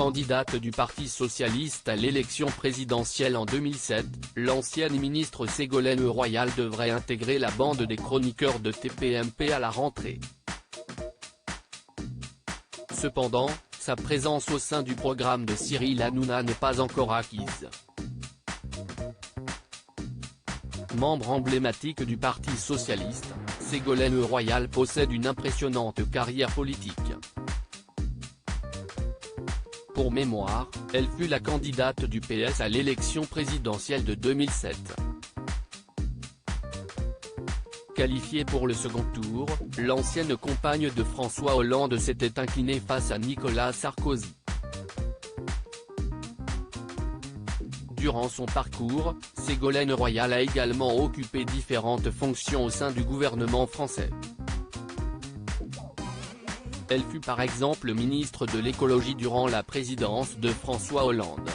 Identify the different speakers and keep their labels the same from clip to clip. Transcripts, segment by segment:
Speaker 1: candidate du Parti socialiste à l'élection présidentielle en 2007, l'ancienne ministre Ségolène Royal devrait intégrer la bande des chroniqueurs de TPMP à la rentrée. Cependant, sa présence au sein du programme de Cyril Hanouna n'est pas encore acquise. Membre emblématique du Parti socialiste, Ségolène Royal possède une impressionnante carrière politique. Pour mémoire, elle fut la candidate du PS à l'élection présidentielle de 2007. Qualifiée pour le second tour, l'ancienne compagne de François Hollande s'était inclinée face à Nicolas Sarkozy. Durant son parcours, Ségolène Royal a également occupé différentes fonctions au sein du gouvernement français. Elle fut par exemple ministre de l'écologie durant la présidence de François Hollande.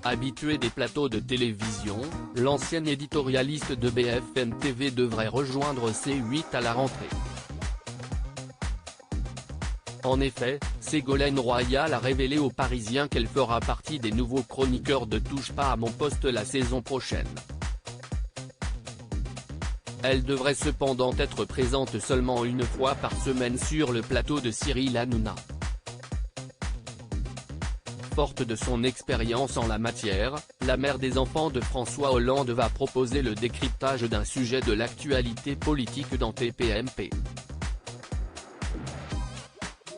Speaker 1: Habituée des plateaux de télévision, l'ancienne éditorialiste de BFM TV devrait rejoindre C8 à la rentrée. En effet, Ségolène Royal a révélé aux Parisiens qu'elle fera partie des nouveaux chroniqueurs de Touche pas à mon poste la saison prochaine. Elle devrait cependant être présente seulement une fois par semaine sur le plateau de Cyril Hanouna. Forte de son expérience en la matière, la mère des enfants de François Hollande va proposer le décryptage d'un sujet de l'actualité politique dans TPMP.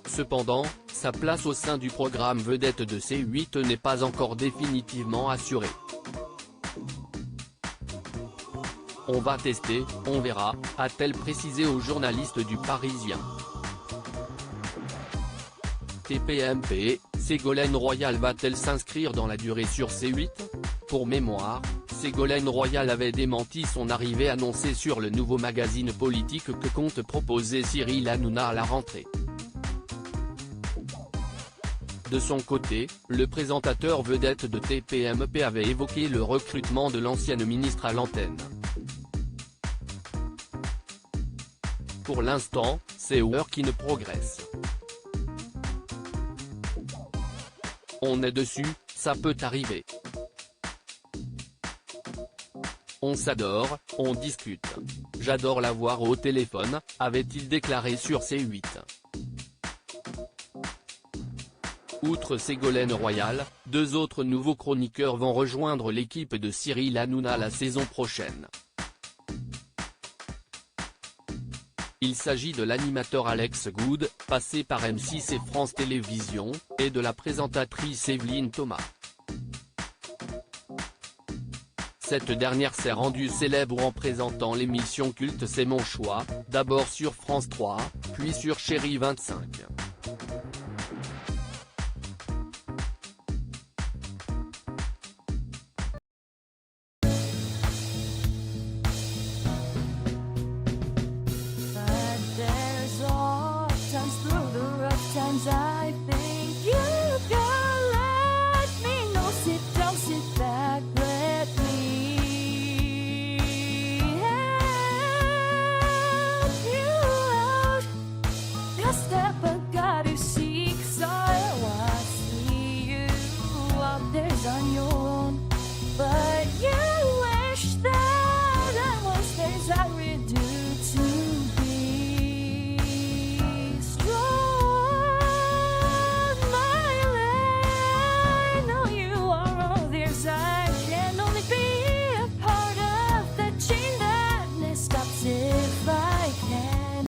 Speaker 1: Cependant, sa place au sein du programme vedette de C8 n'est pas encore définitivement assurée. On va tester, on verra, a-t-elle précisé aux journalistes du Parisien. TPMP, Ségolène Royal va-t-elle s'inscrire dans la durée sur C8 ? Pour mémoire, Ségolène Royal avait démenti son arrivée annoncée sur le nouveau magazine politique que compte proposer Cyril Hanouna à la rentrée. De son côté, le présentateur vedette de TPMP avait évoqué le recrutement de l'ancienne ministre à l'antenne. Pour l'instant, c'est work in progress. On est dessus, ça peut arriver. On s'adore, on discute. J'adore la voir au téléphone, avait-il déclaré sur C8. Outre Ségolène Royal, deux autres nouveaux chroniqueurs vont rejoindre l'équipe de Cyril Hanouna la saison prochaine. Il s'agit de l'animateur Alex Good, passé par M6 et France Télévisions, et de la présentatrice Evelyne Thomas. Cette dernière s'est rendue célèbre en présentant l'émission culte C'est mon choix, d'abord sur France 3, puis sur Chérie 25.